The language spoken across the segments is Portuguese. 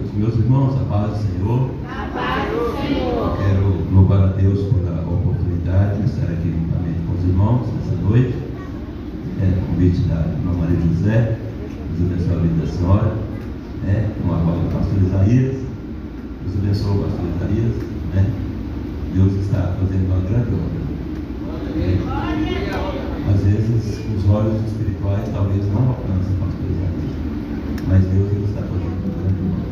todos. Meus irmãos, a paz do Senhor. A paz do Senhor. Quero louvar a Deus por a oportunidade de estar aqui juntamente com os irmãos nessa noite. Convite da irmã Maria José. Deus abençoe a vida da senhora. Com a voz do pastor Isaías. Deus abençoe o pastor Isaías. Deus está fazendo uma grande obra. Às vezes os olhos espirituais talvez não alcancem o pastor Isaías, mas Deus está fazendo uma grande obra.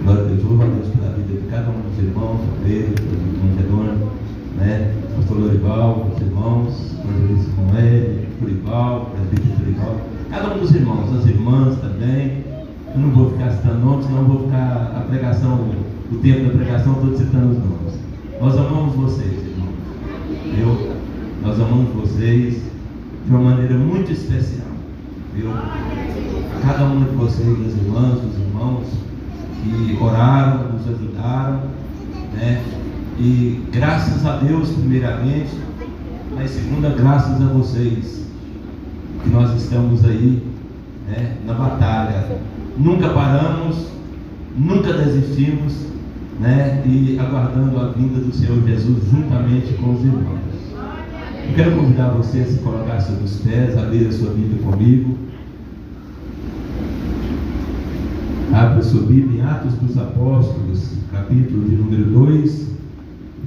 Glória a Deus, louva a Deus pela vida de cada um dos irmãos, o Pedro, o irmão Gedônio, pastor Lorival, os irmãos, o evangelista Moed, Lorival, presbítero Lorival, cada um dos irmãos, as irmãs também. Eu não vou ficar citando nomes, senão vou ficar a pregação, o tempo da pregação todo citando os nomes. Nós amamos vocês, irmãos. Nós amamos vocês de uma maneira muito especial. Cada um de vocês, as irmãs, os irmãos que oraram, nos ajudaram, E graças a Deus, primeiramente, mas segunda, graças a vocês, que nós estamos aí, na batalha. Nunca paramos, nunca desistimos, e aguardando a vinda do Senhor Jesus juntamente com os irmãos. Eu quero convidar você a se colocar sobre os pés, abrir a sua Bíblia comigo. Abra sua Bíblia em Atos dos Apóstolos, capítulo de número 2,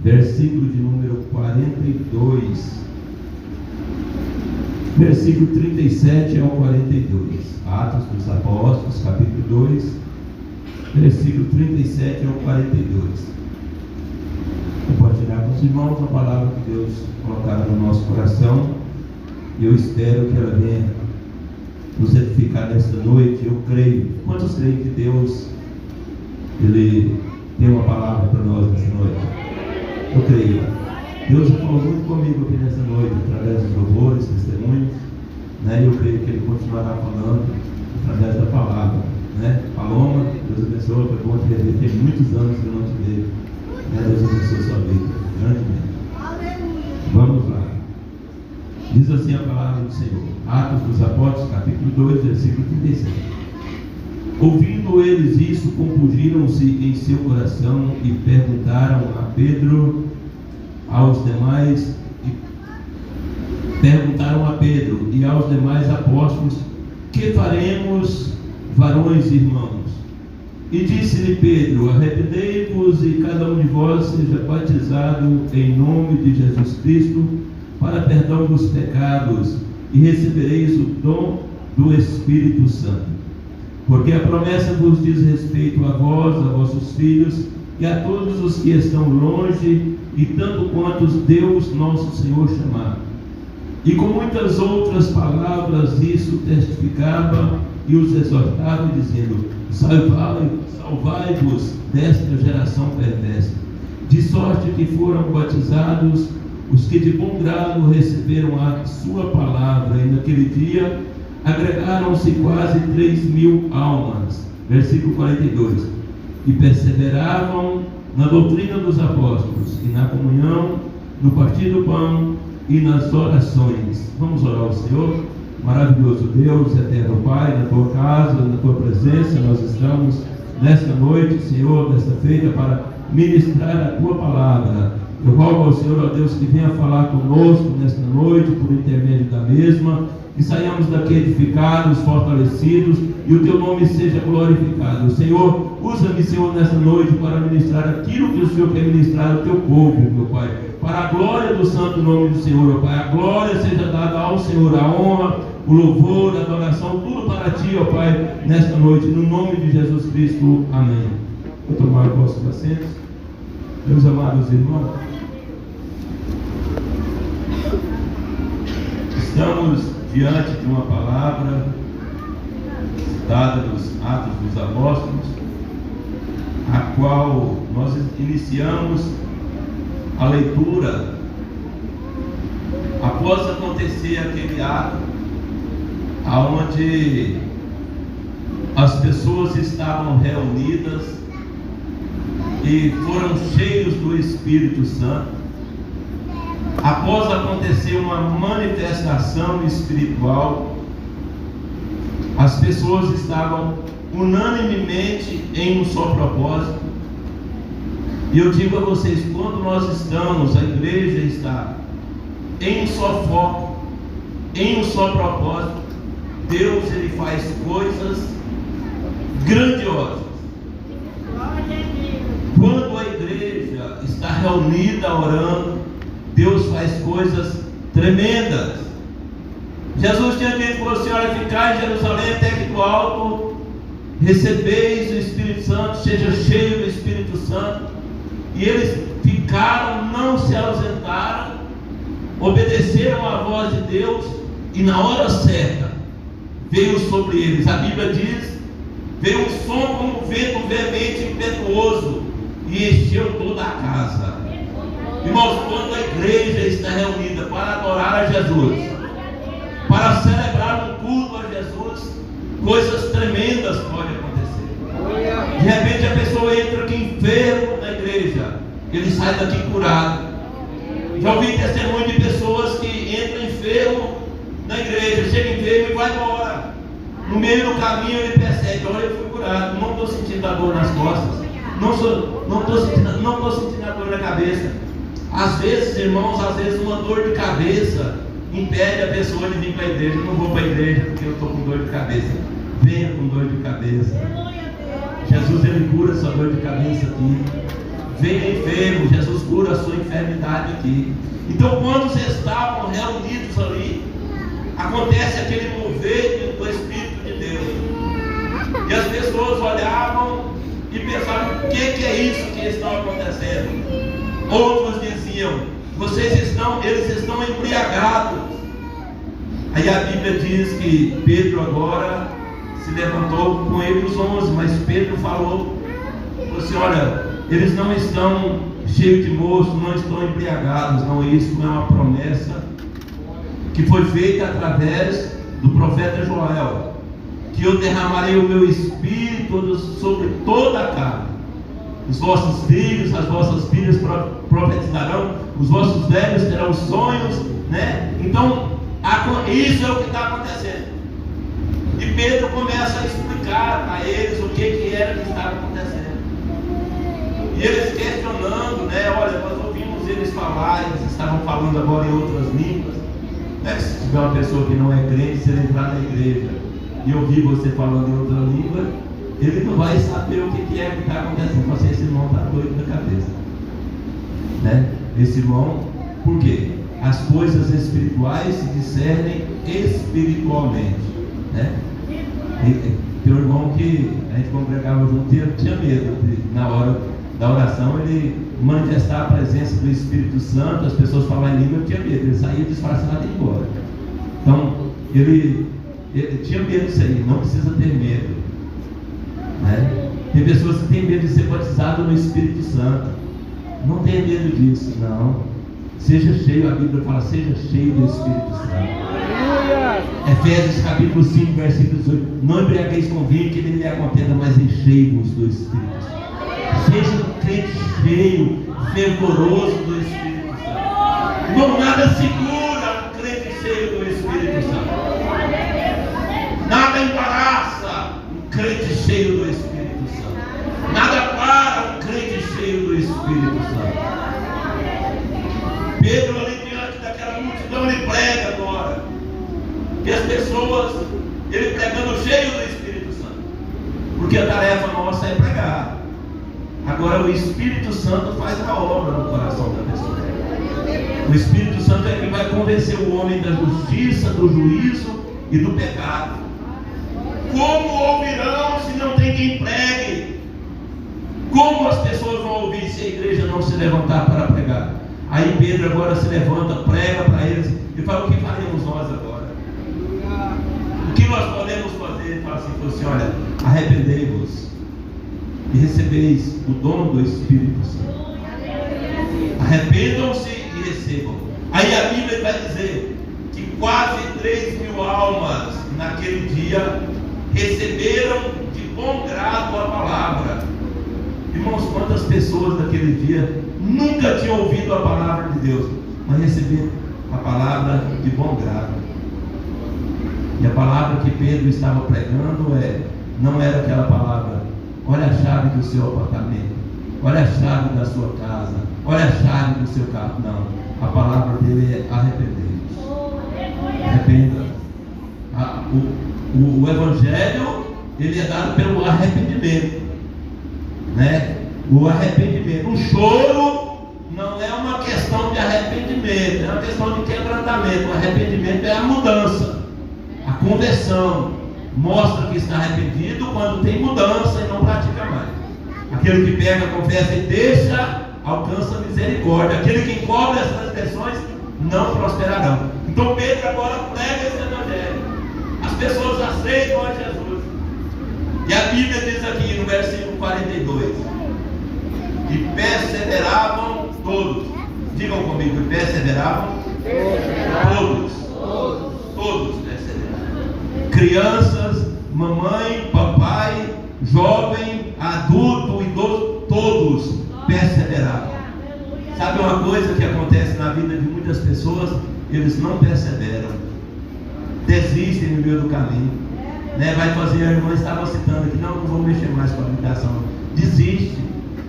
versículo de número 42, versículo 37 ao 42. Atos dos Apóstolos, capítulo 2, versículo 37 ao 42. Compartilhar com os irmãos a palavra que Deus colocará no nosso coração. Eu espero que ela venha nos edificar nesta noite. Eu creio. Quantos creem que Deus Ele tem uma palavra para nós nessa noite? Eu creio. Deus já falou muito comigo aqui nessa noite, através dos louvores, testemunhos, e eu creio que Ele continuará falando através da palavra, Paloma, Deus abençoe, foi bom te rever, tem muitos anos que eu não te vejo, Deus abençoe sua vida, grandemente. Vamos lá. Diz assim a palavra do Senhor, Atos dos Apóstolos, capítulo 2, versículo 37. Ouvindo eles isso, compungiram-se em seu coração e perguntaram a Pedro e aos demais apóstolos: que faremos, varões e irmãos? E disse-lhe Pedro: arrependei-vos e cada um de vós seja batizado em nome de Jesus Cristo para perdão dos pecados, e recebereis o dom do Espírito Santo. Porque a promessa vos diz respeito a vós, a vossos filhos e a todos os que estão longe, e tanto quantos Deus nosso Senhor chamar. E com muitas outras palavras isso testificava e os exortava, dizendo: salvai-vos desta geração perversa. De sorte que foram batizados os que de bom grado receberam a sua palavra, e naquele dia agregaram-se quase 3.000 almas. Versículo 42. E perseveravam na doutrina dos apóstolos, e na comunhão, no partir do pão e nas orações. Vamos orar ao Senhor. Maravilhoso Deus, eterno Pai, na tua casa, na tua presença, nós estamos nesta noite, Senhor, nesta feita, para ministrar a tua palavra. Eu rogo ao Senhor, ó Deus, que venha falar conosco nesta noite, por intermédio da mesma, que saiamos daqui edificados, fortalecidos, e o teu nome seja glorificado. Senhor, usa-me, Senhor, nesta noite para ministrar aquilo que o Senhor quer ministrar ao teu povo, meu Pai, para a glória do santo nome do Senhor, ó Pai. A glória seja dada ao Senhor, a honra, o louvor, a adoração, tudo para ti, ó Pai, nesta noite, no nome de Jesus Cristo. Amém. Vou tomar os vossos assentos. Meus amados irmãos, estamos diante de uma palavra citada dos Atos dos Apóstolos, a qual nós iniciamos a leitura após acontecer aquele ato onde as pessoas estavam reunidas e foram cheios do Espírito Santo. Após acontecer uma manifestação espiritual, as pessoas estavam unanimemente em um só propósito. E eu digo a vocês, quando nós estamos, a igreja está em um só foco, em um só propósito, Deus ele faz coisas grandiosas. Quando a igreja está reunida orando, Deus faz coisas tremendas. Jesus tinha dito para você: olha, ficar em Jerusalém até que do alto recebeis o Espírito Santo, seja cheio do Espírito Santo. E eles ficaram, não se ausentaram, obedeceram à voz de Deus, e na hora certa veio sobre eles, a Bíblia diz, veio um som como um vento veemente impetuoso e encheu toda a casa. Irmãos, quando a igreja está reunida para adorar a Jesus, para celebrar um culto a Jesus, coisas tremendas podem acontecer. De repente a pessoa entra aqui enfermo na igreja, ele sai daqui curado. Já ouvi testemunho de pessoas que entram enfermo na igreja, chega enfermo e vai embora. No meio do caminho ele percebe: olha, eu fui curado, não estou sentindo a dor nas costas, não estou sentindo a dor na cabeça. Às vezes, irmãos, uma dor de cabeça impede a pessoa de vir para a igreja. Eu não vou para a igreja porque eu estou com dor de cabeça. Venha com dor de cabeça. Jesus ele cura a sua dor de cabeça aqui. Venha enfermo, Jesus cura a sua enfermidade aqui. Então, quando vocês estavam reunidos ali, acontece aquele mover do Espírito de Deus. E as pessoas olhavam e pensavam: o que é isso que está acontecendo? Outros diziam: eles estão embriagados. Aí a Bíblia diz que Pedro agora se levantou com ele os 11, mas Pedro falou assim: olha, eles não estão cheios de moço, não estão embriagados, não. Isso é uma promessa que foi feita através do profeta Joel, que eu derramarei o meu espírito sobre toda a carne. Os vossos filhos, as vossas filhas profetizarão, os vossos velhos terão sonhos, né? Então, isso é o que está acontecendo. E Pedro começa a explicar a eles o que era que estava acontecendo. E eles questionando, né? Olha, nós ouvimos eles falar, eles estavam falando agora em outras línguas. Né? Se tiver uma pessoa que não é crente, se ele entrar na igreja e ouvir você falando em outra língua, ele não vai saber o que é que está acontecendo. Você, esse irmão está doido da cabeça, né? Esse irmão, por quê? As coisas espirituais se discernem espiritualmente, né? Tem um irmão que a gente congregava junto e tinha medo de, na hora da oração, ele manifestar a presença do Espírito Santo, as pessoas falavam em língua, eu tinha medo, ele saía disfarçado e ia embora. Então, ele tinha medo disso aí. Não precisa ter medo, né? Tem pessoas que têm medo de ser batizado no Espírito Santo. Não tenha medo disso, não. Seja cheio, a Bíblia fala: seja cheio do Espírito Santo. Efésios capítulo 5, versículo 18: não embriagueis com vinho que nem lhe a contenda, mas enchei-vos do Espírito Santo. Seja um crente cheio, fervoroso do Espírito Santo. Não nada segura um crente cheio do Espírito Santo. Nada embaraça um crente cheio do Espírito Santo. Nada para um crente cheio do Espírito Santo. Pedro, ali diante daquela multidão, ele prega agora. E as pessoas, ele pregando cheio do Espírito Santo. Porque a tarefa nossa é pregar. Agora o Espírito Santo faz a obra no coração da pessoa. O Espírito Santo é quem vai convencer o homem da justiça, do juízo e do pecado. Como ouvirão se não tem quem pregue? Como as pessoas vão ouvir se a igreja não se levantar para pregar? Aí Pedro agora se levanta, prega para eles e fala: o que faremos nós agora? O que nós podemos fazer? Ele fala assim: olha, arrependei-vos e recebeis o dom do Espírito Santo. Arrependam-se e recebam. Aí a Bíblia vai dizer que quase 3.000 almas naquele dia receberam de bom grado a palavra. Irmãos, quantas pessoas naquele dia nunca tinham ouvido a palavra de Deus, mas receberam a palavra de bom grado. E a palavra que Pedro estava pregando não era aquela palavra: olha a chave do seu apartamento, olha a chave da sua casa, olha a chave do seu carro. Não, a palavra dele é arrepender-se. Arrependa. O evangelho, ele é dado pelo arrependimento, né? O arrependimento, o choro não é uma questão de arrependimento, é uma questão de quebrantamento. O arrependimento é a mudança, a conversão. Mostra que está arrependido quando tem mudança e não pratica mais. Aquele que pega, confessa e deixa, alcança misericórdia. Aquele que encobre as transgressões não prosperarão. Então Pedro agora prega esse evangelho. As pessoas aceitam a Jesus. E a Bíblia diz aqui no versículo 42: e perseveravam todos. Digam comigo: perseveravam todos. Todos perseveravam. Crianças, mamãe, papai, jovem, adulto, idoso, todos perseveravam. Sabe uma coisa que acontece na vida de muitas pessoas? Eles não perseveram, desistem no meio do caminho, né? Vai fazer, a irmã estava citando aqui: não vou mexer mais com a habitação. Desiste.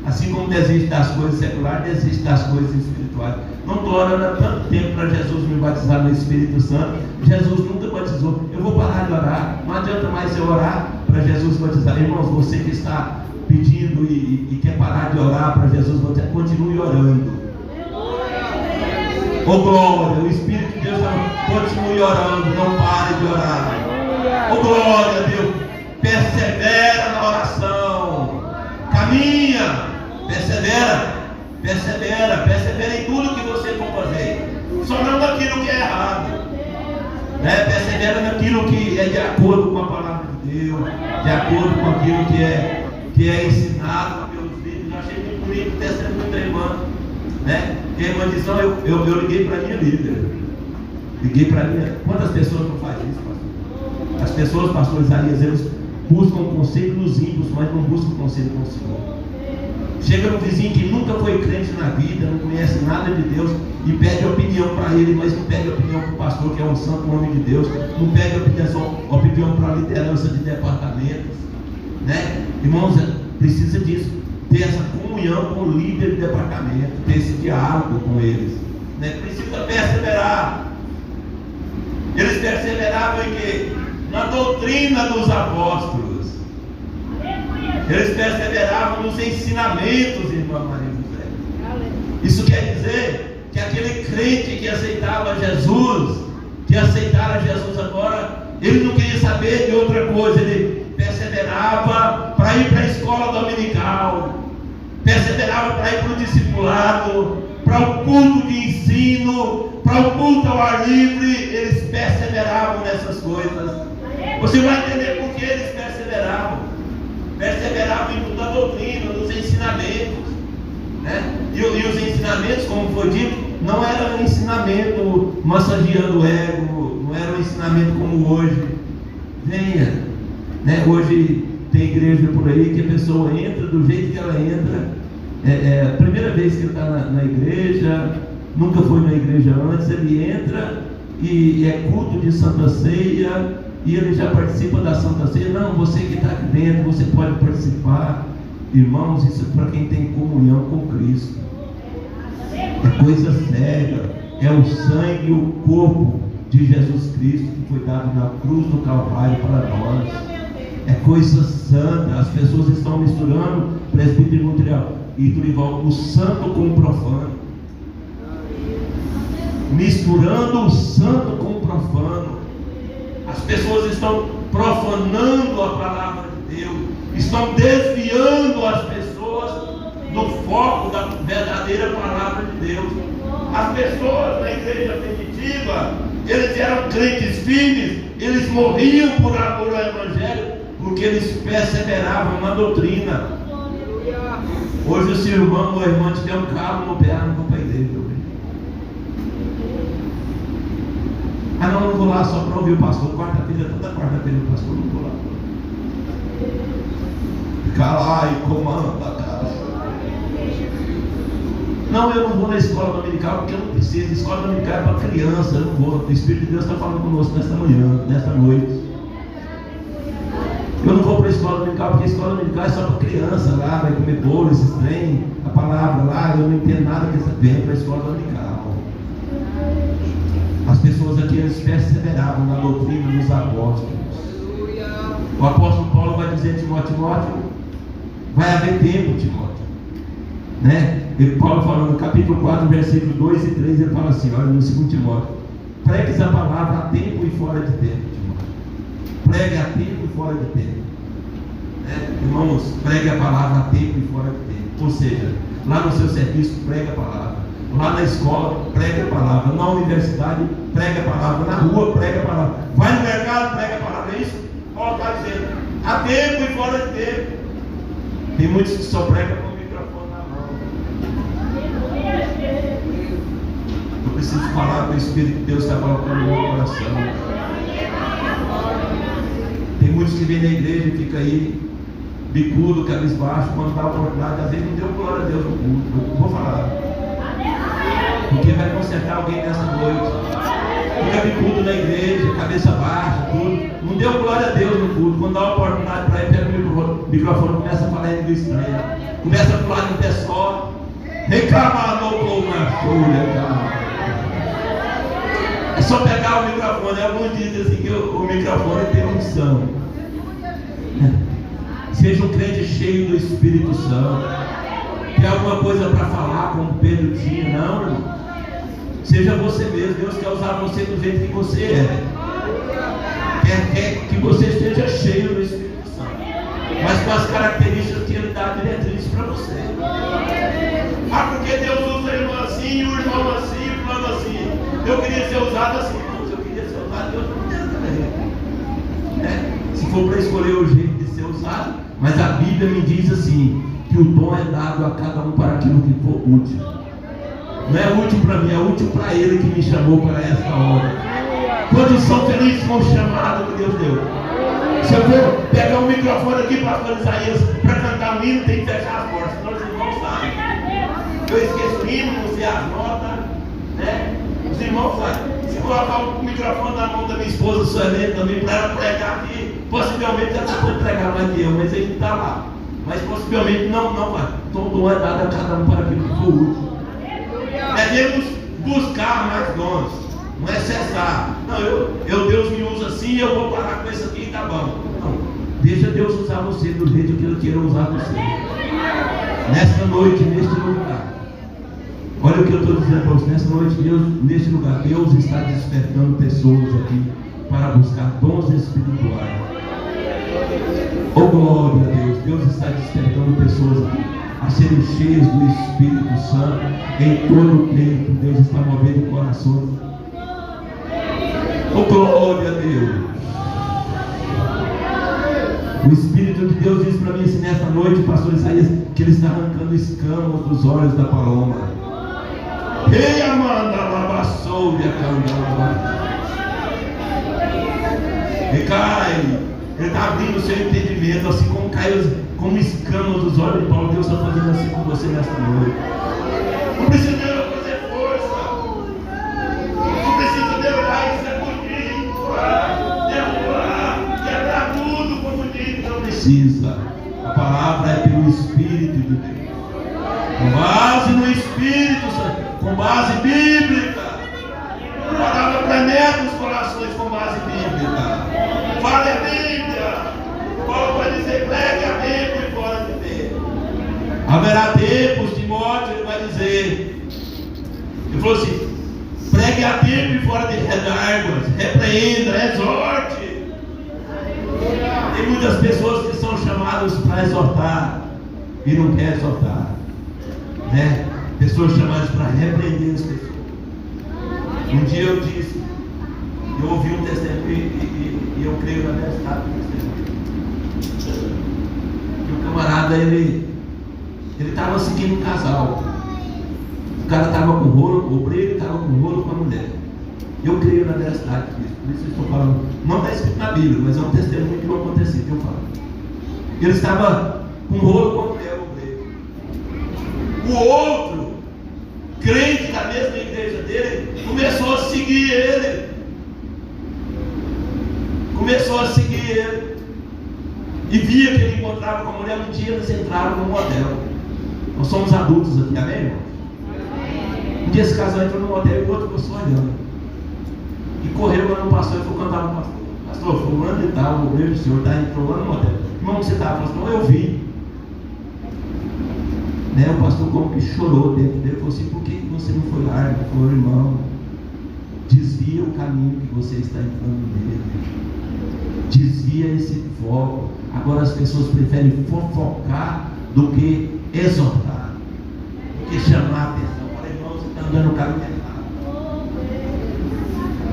Assim como desiste das coisas seculares, desiste das coisas espirituais. Não estou orando há tanto tempo para Jesus me batizar no Espírito Santo. Jesus nunca batizou. Eu vou parar de orar. Não adianta mais eu orar para Jesus batizar. Irmãos, você que está pedindo e quer parar de orar para Jesus batizar, continue orando. Ô glória, o Espírito de Deus continue orando, não pare de orar. Ô glória a Deus, persevera na oração, caminha. Persevera em tudo que você for fazer, só não naquilo que é errado, né? Persevera naquilo que é de acordo com a palavra de Deus, de acordo com aquilo que é ensinado pelos livros. Eu achei muito bonito o testemunho da irmã, né? Que a irmã disse: não, eu liguei para a minha líder, liguei para a minha. Quantas pessoas não fazem isso, pastor? As pessoas, pastor Isaías, eles buscam conselho nos ímpios, mas não buscam conselho com o Senhor. Chega no vizinho que nunca foi crente na vida, não conhece nada de Deus, e pede opinião para ele, mas não pede opinião para o pastor, que é um santo homem de Deus, não pede opinião para a liderança de departamentos, né? Irmãos, precisa disso, ter essa comunhão com o líder de departamento, ter esse diálogo com eles, né? Precisa perseverar. Eles perseveravam em quê? Na doutrina dos apóstolos. Eles perseveravam nos ensinamentos, irmã Maria José. Isso quer dizer que aquele crente que aceitava Jesus, que aceitara Jesus agora, ele não queria saber de outra coisa. Ele perseverava para ir para a escola dominical, perseverava para ir para o discipulado, para o culto de ensino, para o culto ao ar livre. Eles perseveravam nessas coisas. Você vai entender por que eles perseveravam. Perseveravam em toda a doutrina, nos ensinamentos, né? E os ensinamentos, como foi dito, não era um ensinamento massageando o ego, não era um ensinamento como hoje. Venha, né? Hoje tem igreja por aí que a pessoa entra do jeito que ela entra, a primeira vez que ele está na igreja, nunca foi na igreja antes, ele entra e é culto de Santa Ceia, e ele já participa da Santa Ceia. Não, você que está aqui dentro, você pode participar. Irmãos, isso é para quem tem comunhão com Cristo. É coisa séria. É o sangue e o corpo de Jesus Cristo que foi dado na cruz do Calvário para nós. É coisa santa. As pessoas estão misturando, presbítero e Turival, o santo com o profano. Misturando o santo com o profano. As pessoas estão profanando a palavra de Deus, estão desviando as pessoas do foco da verdadeira palavra de Deus. As pessoas na igreja primitiva, eles eram crentes firmes, eles morriam por amor ao evangelho, porque eles perseveravam na doutrina. Hoje, se o irmão ou a irmã tiver um calo no pé, não vou para a igreja. Ah, não vou lá só para ouvir o pastor. Quarta-feira, toda quarta-feira o pastor, não vou lá. Ficar lá e comanda a casa. Não, eu não vou na escola dominical porque eu não preciso. A escola dominical é para criança, eu não vou. O Espírito de Deus está falando conosco nesta manhã, nesta noite. Eu não vou para a escola dominical porque a escola dominical é só para criança lá, vai comer bolo, esses trem, a palavra lá, eu não entendo nada que está vendo para a escola dominical. As pessoas aqui, eles perseveravam na doutrina dos apóstolos. O apóstolo Paulo vai dizer a Timóteo, vai haver tempo, Timóteo, né? E Paulo falando no capítulo 4, versículo 2 e 3, ele fala assim, olha, no 2 Timóteo, pregues a palavra a tempo e fora de tempo, Timóteo. Pregue a tempo e fora de tempo, né? Irmãos, pregue a palavra a tempo e fora de tempo. Ou seja, lá no seu serviço, pregue a palavra. Lá na escola, pregue a palavra. Na universidade, pregue a palavra. Na rua, pregue a palavra. Vai no mercado, pregue a palavra. É isso? Paulo está dizendo, a tempo e fora de tempo. Tem muitos que só pregam com o microfone na mão. Eu preciso falar com o Espírito de Deus está colocando no meu coração. Tem muitos que vêm na igreja e ficam aí bicudo, cabisbaixo, quando dá a oportunidade, às vezes não deu glória a Deus no culto. Eu vou falar. Porque vai consertar alguém nessa noite. Fica bicudo na igreja, cabeça baixa, tudo. Não deu glória a Deus no culto. Quando dá a oportunidade para ele, pega o microfone, começa a falar em língua estranha. Começa a pular no pé só. Reclamar com uma folha, cara. É só pegar o microfone. Alguns dizem assim que o microfone tem unção. Seja um crente cheio do Espírito Santo. Tem alguma coisa para falar, como Pedro tinha? Não, irmão. Seja você mesmo. Deus quer usar você do jeito que você é. Quer que você esteja cheio do Espírito Santo, mas com as características que Ele dá diretrizes para você. Ah, porque Deus usa o irmão assim, o irmão assim, o plano assim. Eu queria ser usado assim. Não, se eu queria ser usado, Deus não quer também. Se for para escolher o jeito de ser usado, mas a Bíblia me diz assim, que o dom é dado a cada um para aquilo que for útil. Não é útil para mim, é útil para Ele que me chamou para esta obra. Quantos são felizes com o chamado que Deus deu? Se eu for pegar um microfone aqui, pastor Isaías, para cantar um hino, tem que fechar as portas, senão os irmãos sabem. Eu esqueço o hino, não sei as notas, né? Os irmãos sabem. Se colocar o microfone na mão da minha esposa, Suelene, também, para ela pregar aqui, possivelmente ela pode pregar mais que eu, mas ele está lá. Mas possivelmente não vai. Então o dom é dado a cada um para aquilo que for útil. Devemos buscar mais dons, não é cessar. Não, Deus me usa assim, eu vou parar com isso aqui e tá bom. Não, deixa Deus usar você do jeito que Ele queira usar você. Nesta noite, neste lugar, olha o que eu estou dizendo para você. Nesta noite, Deus, neste lugar, Deus está despertando pessoas aqui para buscar dons espirituais. Oh glória a Deus, Deus está despertando pessoas aqui a serem cheios do Espírito Santo em todo o tempo. Deus está movendo corações. Oh glória a Deus. O Espírito de Deus diz para mim assim nesta noite, pastor Isaías, que Ele está arrancando escamas dos olhos da paloma. Ei, Amanda, labassou e recai. Ele está abrindo o seu entendimento, assim como caiu como escamas dos olhos de Paulo. Deus está fazendo assim com você nesta noite. Não precisa fazer força. Não precisa derrubar isso, é bonito. Derrubar, quebrar tudo com bonito. Não precisa. A palavra é pelo Espírito de Deus. Com base no Espírito Santo, com base bíblica. A palavra penetra os corações com base bíblica. Fale a Bíblia. Paulo vai dizer, pregue a tempo e fora de tempo. Haverá tempos, Timóteo, ele vai dizer. Ele falou assim, pregue a tempo e fora de águas, repreenda, exorte. Tem muitas pessoas que são chamadas para exortar e não querem exortar, né? Pessoas chamadas para repreender as pessoas. Um dia eu disse, eu ouvi um testemunho e eu creio na verdade do testemunho. E o camarada, ele estava seguindo um casal. O cara estava com rolo, o obreiro estava com rolo com a mulher. Eu creio na veracidade disso, por isso eu estou falando. Não está escrito na Bíblia, mas é um testemunho que não aconteceu, que eu falo. Ele estava com rolo com a mulher, o obreiro. O outro crente da mesma igreja dele, começou a seguir ele. Começou a seguir ele. E via que ele encontrava com a mulher. Um dia eles entraram no motel. Nós somos adultos aqui, amém, irmão? Um dia esse casal entrou no motel e o outro ficou só olhando. E correu lá no pastor e foi cantar no pastor. Pastor, fulano e tal, o mesmo senhor entrou lá no motel. Irmão, você estava? Pastor, eu vi. Né, o pastor como que chorou dentro dele. Falou assim: por que você não foi lá? Ele falou: irmão, desvia o caminho que você está entrando nele. Desvia esse foco. Agora as pessoas preferem fofocar do que exortar, do que chamar a atenção. Fala, irmão, você está andando no caminho errado.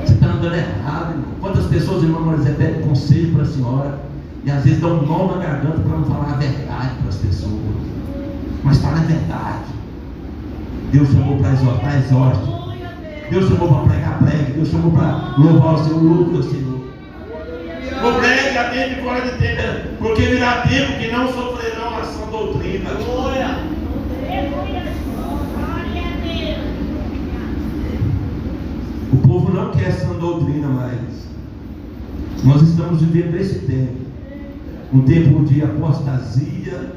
Você está andando errado, irmão. Quantas pessoas, irmão Marizé, pedem conselho para a senhora e às vezes dão um nó na garganta para não falar a verdade para as pessoas. Mas fala a verdade. Deus chamou para exortar, exorte. Deus chamou para pregar, pregue. Deus chamou para louvar o Senhor, louve o Senhor. O pregue a tempo e fora de tempo, porque virá tempo que não sofrerão a sã doutrina. O povo não quer sã doutrina mais. Nós estamos vivendo esse tempo, um tempo de apostasia,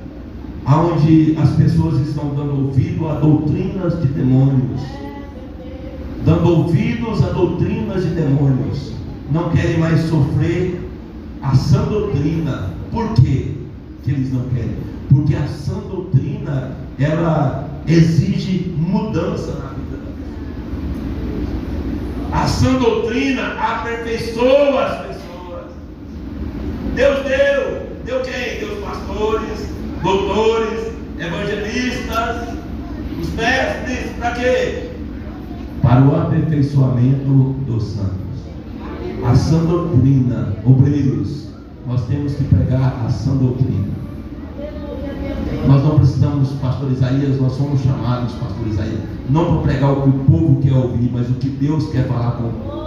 onde as pessoas estão dando ouvido a doutrinas de demônios, dando ouvidos a doutrinas de demônios. Não querem mais sofrer a sã doutrina. Por quê que eles não querem? Porque a sã doutrina, ela exige mudança na vida da pessoa. A sã doutrina aperfeiçoa as pessoas. Deus deu quem? Deu os pastores, doutores, evangelistas, os mestres, para quê? Para o aperfeiçoamento dos santos. A sã doutrina, obreiros, nós temos que pregar a sã doutrina. Nós não precisamos, pastor Isaías, nós somos chamados, pastor Isaías, não para pregar o que o povo quer ouvir, mas o que Deus quer falar com o povo.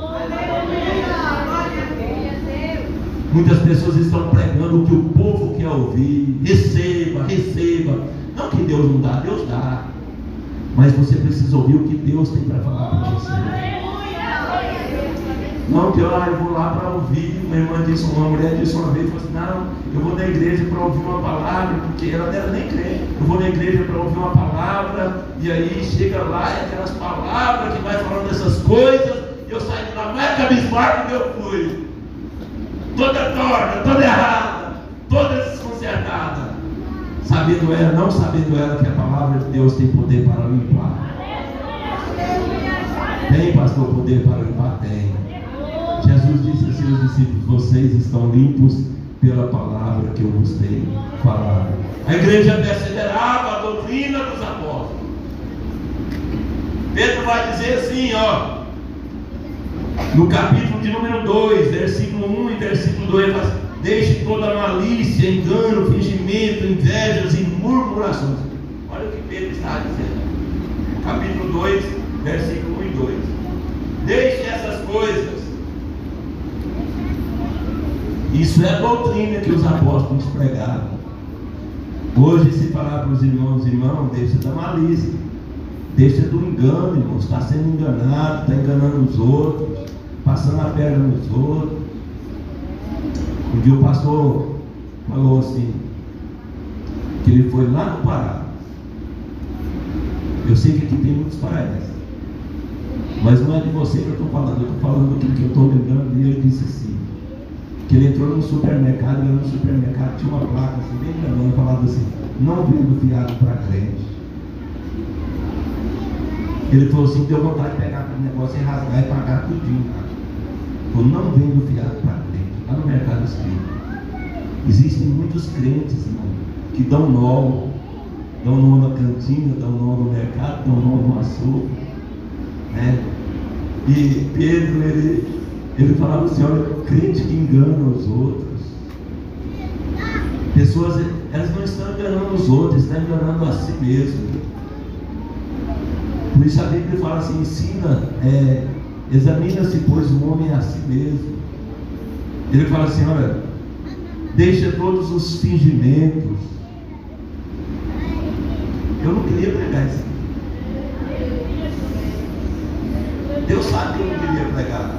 Muitas pessoas estão pregando o que o povo quer ouvir. Receba, receba. Não que Deus não dá, Deus dá. Mas você precisa ouvir o que Deus tem para falar para você. Não que eu vou lá para ouvir. Uma mulher disse uma vez, falou assim: não, eu vou na igreja para ouvir uma palavra, porque ela não era nem crente. Eu vou na igreja para ouvir uma palavra, e aí chega lá e aquelas palavras que vai falando dessas coisas, e eu saio de lá mais cabisbaixo que eu fui. Toda torta, toda errada, toda desconcertada. Sabendo ela, não sabendo ela que a palavra de Deus tem poder para limpar. Tem, pastor, poder para limpar? Tem. Jesus disse assim aos discípulos: vocês estão limpos pela palavra que eu vos tenho falado. A igreja perseverava a doutrina dos apóstolos. Pedro vai dizer assim, ó, no capítulo de número 2, versículo 1 e versículo 2, ele fala: deixe toda malícia, engano, fingimento, invejas e murmurações. Olha o que Pedro está dizendo. Capítulo 2, versículo 1 e 2. Deixe essas coisas. Isso é a doutrina que os apóstolos pregaram. Hoje, se falar para os irmãos, deixa da malícia, deixa do engano, irmãos. Está sendo enganado, está enganando os outros, passando a perna nos outros. Um dia o pastor falou assim, que ele foi lá no Pará. Eu sei que aqui tem muitos paraenses, mas não é de você que eu estou falando. Eu estou falando aquilo que eu estou lembrando. E ele disse assim, que ele entrou no supermercado, e no supermercado tinha uma placa assim, bem grande, falando assim: não vendo fiado para crente. Ele falou assim: deu vontade de pegar aquele negócio e rasgar e pagar tudinho, cara. Falou: não vendo fiado para crente. Lá no mercado espírita existem muitos crentes, irmão, que dão nó na cantina, dão nó no mercado, dão nó no açougue, né? E Pedro, ele falava assim: olha, crente que engana os outros. Pessoas, elas não estão enganando os outros, estão enganando a si mesmo. Por isso a Bíblia fala assim: examina-se, pois, o homem a si mesmo. Ele fala assim: olha, deixa todos os fingimentos. Eu não queria pregar isso. Deus sabe que eu não queria pregar.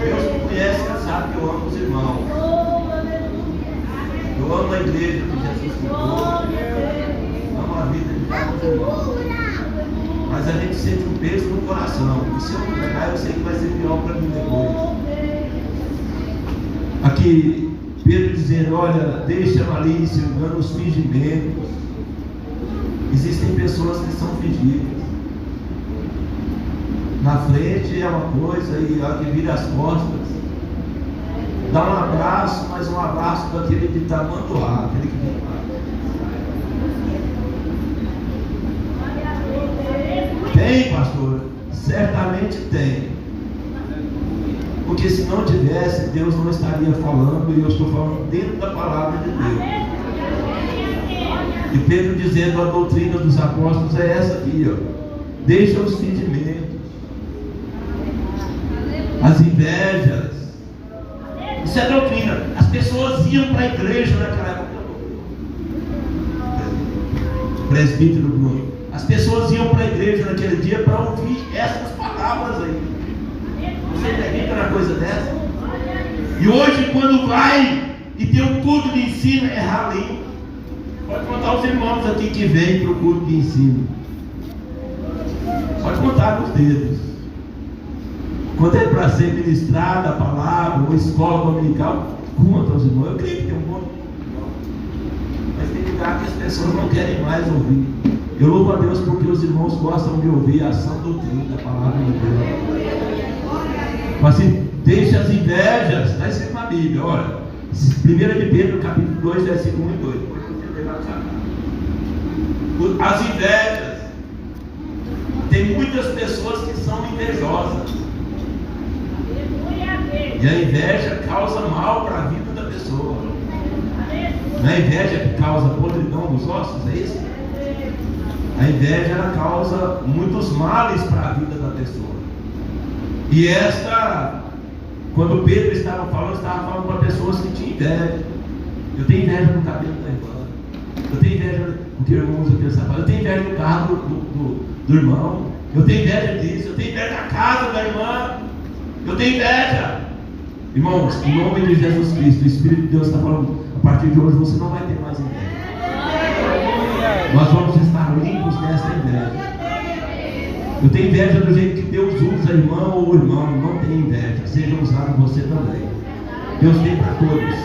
Deus me conhece, Ele sabe que eu amo os irmãos. Eu amo a igreja que Jesus fundou. Amo a vida de todos os irmãos. Mas a gente sente um peso no coração. E se eu não pregar, eu sei que vai ser pior para mim depois. Aqui, Pedro dizendo, olha, deixa a malícia, engano, os fingimentos. Existem pessoas que são fingidas. Na frente é uma coisa e a que vira as costas. Dá um abraço, mas um abraço daquele que está mandoar, aquele que vem lá. Tem, pastor? Certamente tem. Porque se não tivesse, Deus não estaria falando, e eu estou falando dentro da palavra de Deus. E Pedro dizendo, a doutrina dos apóstolos é essa aqui, ó. Deixa os fingimentos, as invejas. Isso é doutrina. As pessoas iam para a igreja naquela época. Presbítero Bruno. As pessoas iam para a igreja naquele dia para ouvir essas palavras aí. Você acredita na coisa dessa? E hoje, quando vai e tem um culto de ensino, é ralinho. Pode contar os irmãos aqui que vêm para o culto de ensino. Pode contar nos dedos. Quando é para ser ministrada a palavra, uma escola dominical, conta aos irmãos. Eu creio que tem um monte. Mas tem lugar que as pessoas não querem mais ouvir. Eu louvo a Deus porque os irmãos gostam de ouvir a sã doutrina da palavra de Deus. Mas assim, deixa as invejas, está escrito na Bíblia, olha. 1 de Pedro, capítulo 2, versículo 1 e 2. As invejas. Tem muitas pessoas que são invejosas. E a inveja causa mal para a vida da pessoa. Não é a inveja que causa podridão nos ossos, é isso? A inveja ela causa muitos males para a vida da pessoa. E esta, quando Pedro estava falando para pessoas que tinham inveja. Eu tenho inveja no cabelo da irmã. Eu tenho inveja do que o irmão usa aquele sapato. Eu tenho inveja do carro do irmão. Eu tenho inveja disso. Eu tenho inveja da casa da irmã. Eu tenho inveja. Irmãos, em nome de Jesus Cristo, o Espírito de Deus está falando, a partir de hoje você não vai ter mais inveja. Nós vamos estar limpos dessa inveja. Eu tenho inveja do jeito que Deus usa a irmã ou o irmão. Não tem inveja, seja usado você também. Deus tem para todos.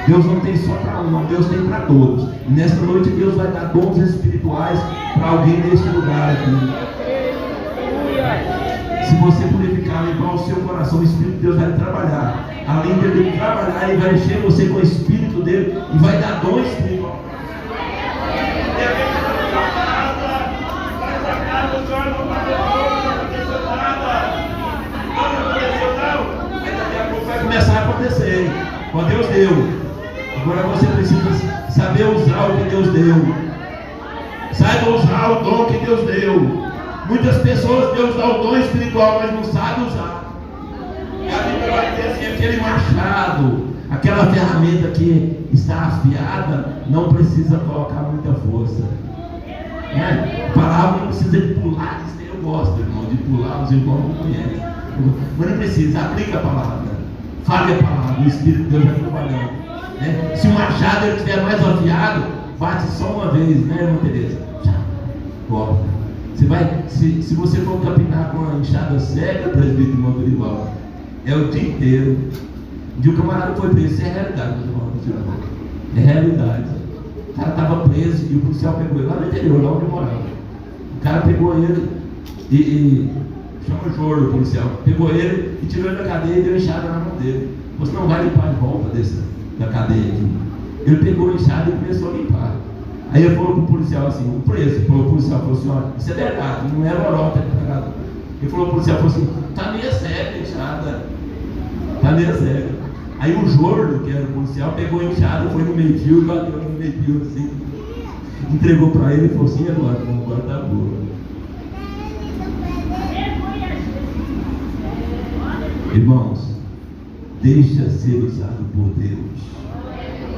Deus não tem só para um, Deus tem para todos. E nesta noite Deus vai dar dons espirituais para alguém neste lugar aqui. Se você purificar, limpar o seu coração, o Espírito de Deus vai trabalhar. Além de Ele trabalhar, Ele vai encher você com o Espírito dele e vai dar dons espirituais. Vai começar a acontecer. Ó, Deus deu. Agora você precisa saber usar o que Deus deu. Saiba usar o dom que Deus deu. Muitas pessoas Deus dá o dom espiritual, mas não sabe usar. E a Bíblia vai dizer assim, aquele machado, aquela ferramenta que está afiada, não precisa colocar muita força. A palavra não precisa de pular. Eu gosto, irmão, de pular, os irmãos não conhecem. Mas não precisa, aplica a palavra. Fale a palavra, o Espírito de Deus vai trabalhando. Se o machado ele estiver mais afiado, bate só uma vez, né, irmã Tereza? Já, corta. Você vai, se você for capinar com uma enxada cega, presbítero irmão Dorival, é o dia inteiro. Um dia o camarada foi preso, isso é realidade, é realidade. O cara estava preso e o policial pegou ele lá no interior, lá onde eu morava. O cara pegou ele e chama o Jordo, o policial, pegou ele e tirou ele da cadeia e deu enxada na mão dele. Você não vai limpar de volta da cadeia aqui. Ele pegou a enxada e começou a limpar. Aí ele falou para o policial assim, o preso, o policial falou assim, olha, isso é verdade, não é lorota, ele falou para o policial, falou assim, está meio cega a enxada, está meio cega. Aí o Jordo, que era o policial, pegou a enxada, foi no meio-fio, bateu no meio-fio assim, entregou para ele e falou assim, agora está boa. Irmãos, deixa ser usado por Deus,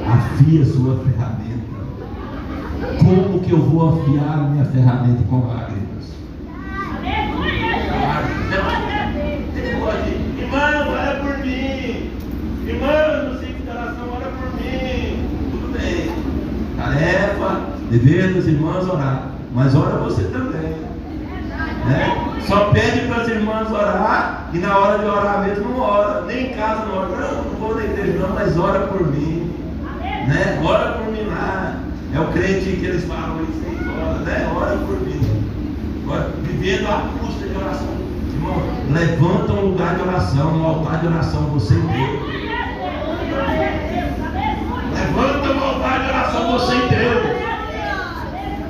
afia sua ferramenta. Como que eu vou afiar minha ferramenta com lágrimas? Irmão, ora por mim. Irmão, não sei que oração, ora por mim. Tudo bem. Tarefa, dever dos irmãos orar. Mas ora você também. Né? Só pede para as irmãs orar e na hora de orar mesmo não ora. Nem em casa não ora. Não vou na igreja não, mas ora por mim. Né? Ora por mim lá. É o crente que eles falam isso aí, ora, né? Ora por mim. Vivendo a custa de oração. Irmão, levanta um lugar de oração, um altar de oração, você e Deus. Levanta um altar de oração, você e Deus.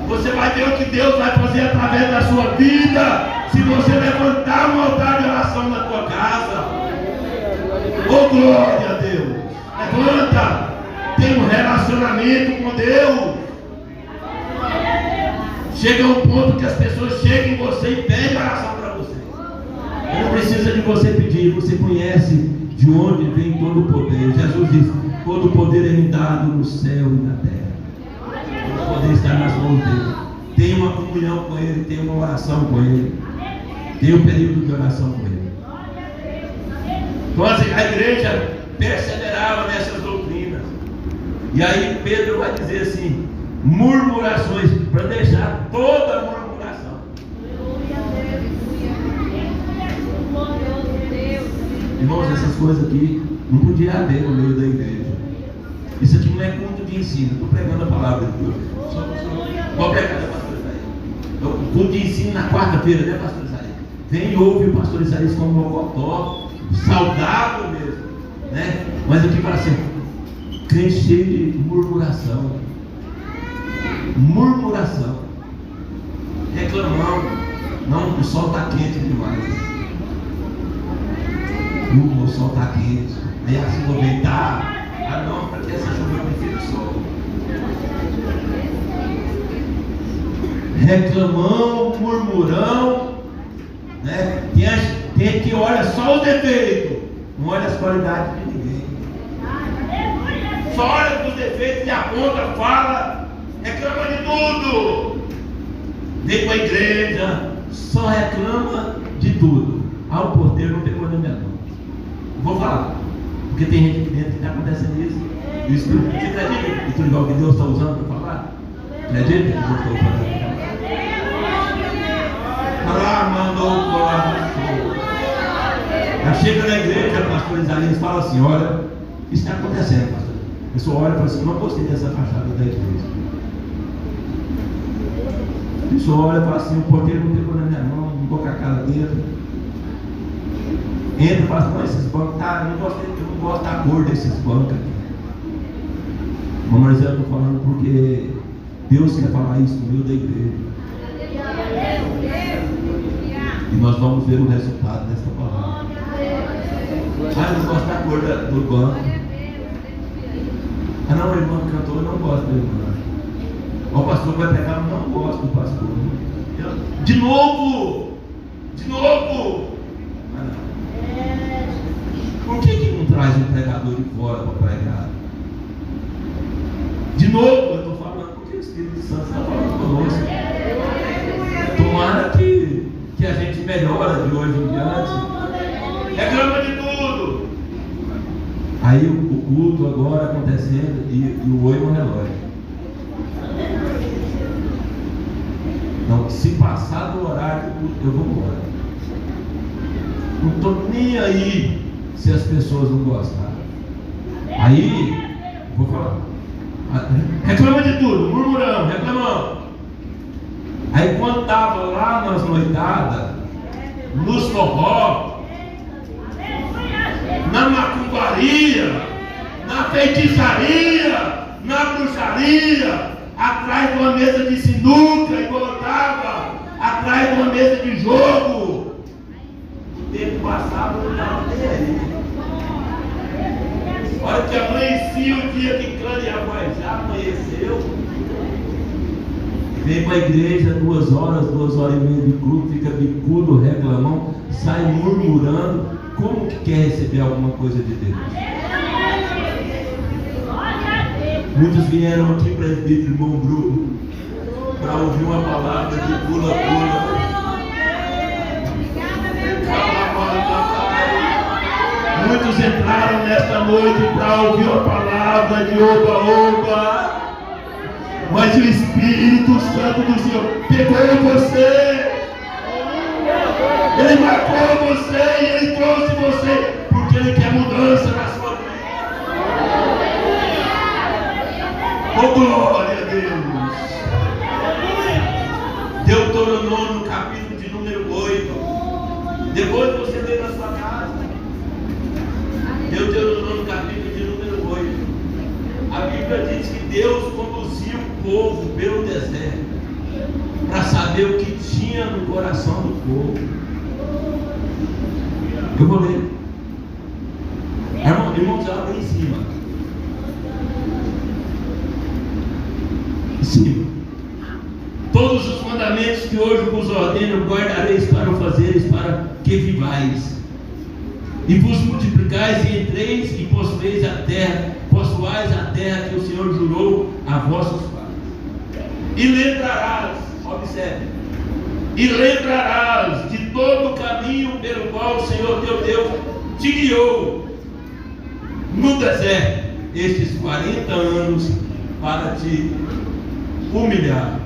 Você vai ver o que Deus vai fazer através da sua vida, se você levantar um altar de oração na tua casa. Oh, glória a Deus. Levanta. Tem um relacionamento com Deus. Chega um ponto que as pessoas chegam em você e pedem oração para você. Não precisa de você pedir, você conhece de onde vem todo o poder. Jesus diz: todo o poder é me dado no céu e na terra. Todo o poder está nas mãos dele. Tem uma comunhão com ele, tem uma oração com ele, tem um período de oração com ele. Então a igreja perseverava nessas doutrinas. E aí Pedro vai dizer assim: murmurações, para deixar toda murmuração. Irmãos, essas coisas aqui não podia haver no meio da igreja. Isso aqui não é culto de ensino. Estou pregando a palavra de Deus. Vou pregar, pastor Isaías. O culto de ensino na quarta-feira, né, pastor Isaías? Vem e ouve o pastor Isaías como um mocotó, saudável mesmo, né? Mas aqui fala assim: crente cheio de murmuração. Murmuração, reclamando. Não, o sol está quente demais. O sol está quente. Aí a chuva vem, tá? Ah não, para que essa chuva eu prefiro o sol. Reclamão, murmurão, né? Tem que olha só os defeitos, não olha as qualidades de ninguém. Só olha para os defeitos e aponta, fala, reclama de tudo. Vem para a igreja, só reclama de tudo. O porteiro não pegou na minha mão. Vou falar, porque tem gente aqui dentro que está acontecendo isso. Você acredita que tudo que Deus está usando para falar? Acredita que Deus está usando para falar? Mandou o coração. Chega na igreja, o pastor Isaías fala assim: olha, isso está acontecendo, pastor. A pessoa olha e fala assim: não gostei dessa fachada da igreja. A pessoa olha e fala assim: o porteiro não pegou na minha mão, não vou com a cara dele. Entra e fala assim: não, esses bancos, tá, eu não gosto da cor desses bancos aqui. Mas eu estou falando porque Deus quer falar isso no meio da igreja. E nós vamos ver o resultado dessa palavra. Eu não gosto da cor do banco. Não, o irmão cantor, eu não gosto do irmão. O pastor vai pegar, eu não gosto do pastor. De novo! Por que não traz um pregador de fora para pregar? De novo, eu estou falando porque o Espírito Santo está falando conosco. Tomara que a gente melhora de hoje em diante. Reclama de tudo. Aí o culto agora acontecendo e o oi no relógio. Não, se passar do horário do culto, eu vou embora. Não estou nem aí se as pessoas não gostarem. Aí, vou falar. Reclama de tudo, murmurando, reclamando. Aí quando estava lá nas noitadas, nos forró, na macumbaria, na feitiçaria, na bruxaria, atrás de uma mesa de sinuca e voltava, atrás de uma mesa de jogo, o tempo passava e não estava nem aí. Olha que amanhecia o dia que cana e a voz já amanheceu. Vem para a igreja 2 horas, 2 horas e meia de culto, fica bicudo, reclamão, sai murmurando. Como que quer receber alguma coisa de Deus? Muitos vieram aqui, presbítero, irmão Bruno, para ouvir uma palavra de pula-pula. Muitos entraram nesta noite para ouvir a palavra de oba-oba, mas o Espírito Santo do Senhor pegou você, Ele marcou você e Ele trouxe você, porque Ele quer mudança na sua vida. Oh, glória a Deus! Deuteronômio, capítulo de número 8. Depois você lê na sua casa. Deuteronômio, capítulo de número 8. A Bíblia diz que Deus conduziu o povo pelo deserto para saber o que tinha no coração do povo. Eu vou ler. Irmãos, abre em cima. Em cima. Todos os mandamentos que hoje vos ordeno guardareis para o fazeres, para que vivais e vos multiplicais e entreis e possuais a terra que o Senhor jurou a vossos pais. E lembrarás, observe, e lembrarás de todo o caminho pelo qual o Senhor teu Deus te guiou no deserto estes 40 anos para te humilhar.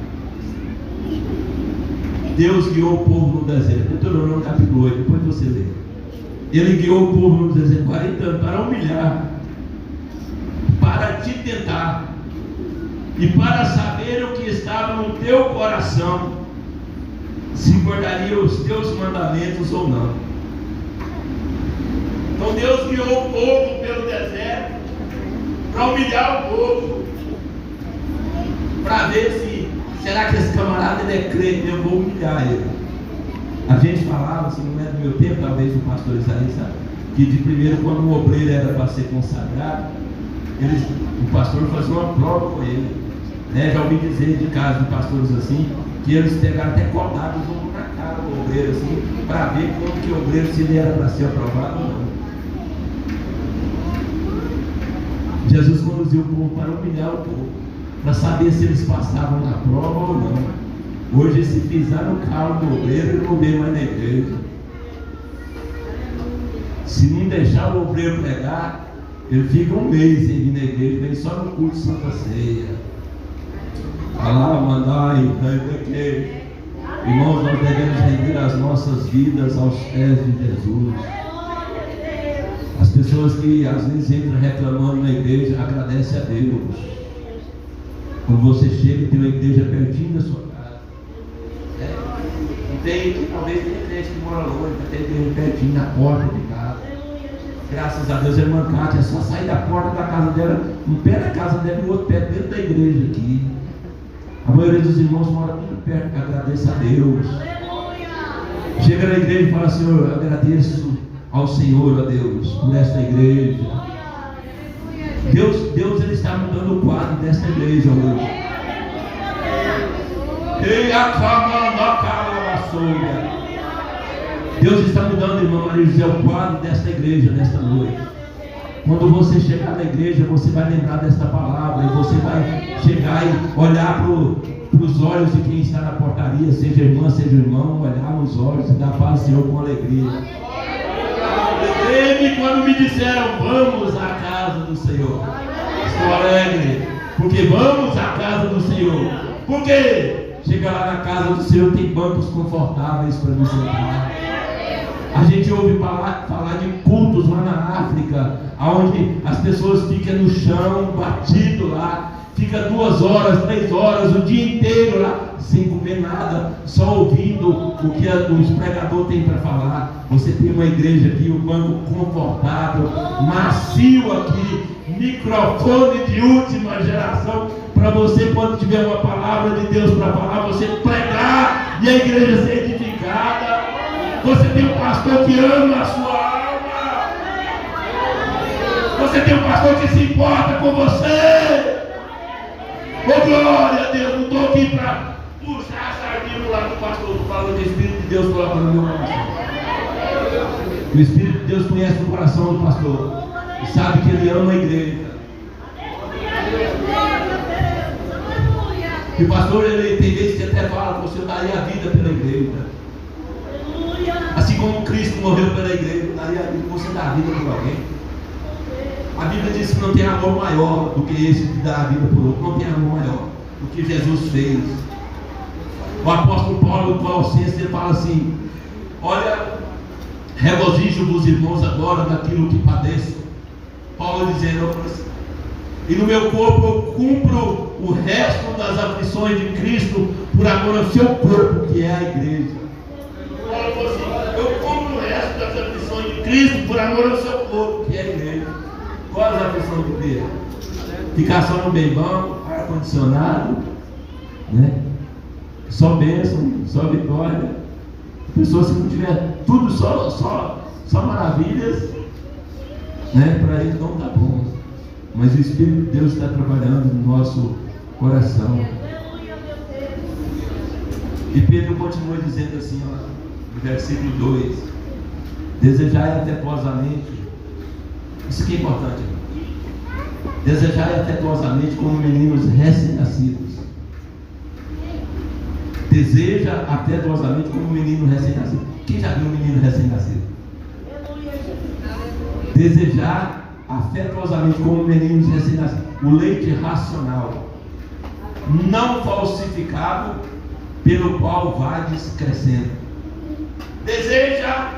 Deus guiou o povo no deserto. Deuteronômio capítulo 8, depois você lê. Ele guiou o povo no deserto 40 anos para humilhar, para te tentar e para saber o que estava no teu coração, se guardaria os teus mandamentos ou não. Então Deus guiou o povo pelo deserto para humilhar o povo, para ver se será que esse camarada ele é crente, eu vou humilhar ele. A gente falava, assim, não é do meu tempo, talvez o pastor Isaías sabe, que de primeiro, quando o obreiro era para ser consagrado, o pastor fazia uma prova com ele, né? Já ouvi dizer de casos de pastores assim, que eles pegaram até colado o ombro na cara do obreiro, assim, para ver como que o obreiro, se ele era para ser aprovado ou não. Jesus conduziu o povo para humilhar o povo, para saber se eles passavam na prova ou não. Hoje, se pisar no carro do obreiro, ele não vem mais na igreja. Se não deixar o obreiro pregar, ele fica um mês sem vir na igreja, vem só no culto de Santa Ceia. Falar, mandar, irmãos, nós devemos render as nossas vidas aos pés de Jesus. As pessoas que às vezes entram reclamando na igreja, agradece a Deus. Quando você chega e tem uma igreja pertinho da sua casa, talvez tenha crente que mora longe, mas tem igreja pertinho na porta de casa. Graças a Deus, a irmã Cátia, é só sair da porta da casa dela, um pé da casa dela e o outro pé dentro da igreja aqui. A maioria dos irmãos mora muito perto, que agradeça a Deus. Chega na igreja e fala: Senhor, agradeço ao Senhor, a Deus, por esta igreja. Deus ele está mudando o quadro desta igreja hoje. Deus está mudando, irmã Maria José, o quadro desta igreja nesta noite. Quando você chegar na igreja, você vai lembrar desta palavra e você vai chegar e olhar para os olhos de quem está na portaria, seja irmã, seja irmão, olhar nos olhos e dar paz ao Senhor com alegria. Lembre quando me disseram: vamos à casa do Senhor. Estou alegre, porque vamos à casa do Senhor. Por quê? Chega lá na casa do Senhor, tem bancos confortáveis para me sentar. A gente ouve falar de cultos lá na África, onde as pessoas ficam no chão, batido lá, fica 2 horas, 3 horas, o dia inteiro lá, sem comer nada, só ouvindo o que os pregadores têm para falar. Você tem uma igreja aqui, um banco confortável, macio aqui, microfone de última geração, para você, quando tiver uma palavra de Deus para falar, você pregar e a igreja ser edificada. Você tem um pastor que ama a sua alma. Você tem um pastor que se importa com você. Oh, glória a Deus. Não estou aqui para puxar a sardinha do lado do pastor. Estou falando que o Espírito de Deus coloca no meu coração. O Espírito de Deus conhece o coração do pastor e sabe que ele ama a igreja. E o pastor, ele tem vezes que até fala: você daria a vida pela igreja. Assim como Cristo morreu pela igreja, daria a vida, você dá a vida por alguém. A Bíblia diz que não tem amor maior do que esse de dar a vida por outro. Não tem amor maior do que Jesus fez. O apóstolo Paulo, em Colossenses, ele fala assim: olha, regozijo-vos, irmãos, agora daquilo que padeço. Paulo dizendo assim: e no meu corpo eu cumpro o resto das aflições de Cristo por amor ao seu corpo, que é a igreja. Paulo falou assim: eu cumpro o resto das aflições de Cristo por amor ao seu corpo, que é a igreja. Qual é a aflição de Cristo? Ficar só no bem bom, ar-condicionado, né? Só bênção, só vitória. A pessoa, se não tiver tudo só maravilhas, né? Para ele não está bom. Mas o Espírito de Deus está trabalhando no nosso coração. E Pedro continua dizendo assim, ó, no versículo 2: desejai afetuosamente. Isso aqui é importante. Desejai afetuosamente como meninos recém-nascidos. Deseja afetuosamente como um menino recém-nascido. Quem já viu um menino recém-nascido? Desejar afetuosamente como meninos recém-nascidos. O leite racional, não falsificado, pelo qual vades crescendo. Deseja,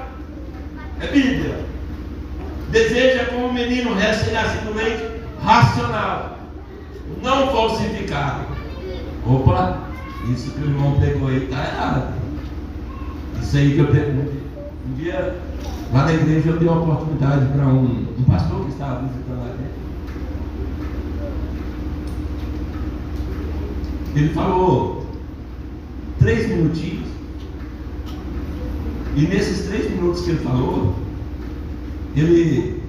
é Bíblia. Deseja como um menino recém-nascido, leite racional, não falsificado. Opa! Isso que o irmão pegou aí está errado. Isso aí que eu pergunto. Um dia, lá na igreja, eu dei uma oportunidade para um pastor que estava visitando a gente. Ele falou 3 minutinhos. E nesses 3 minutos que ele falou, ele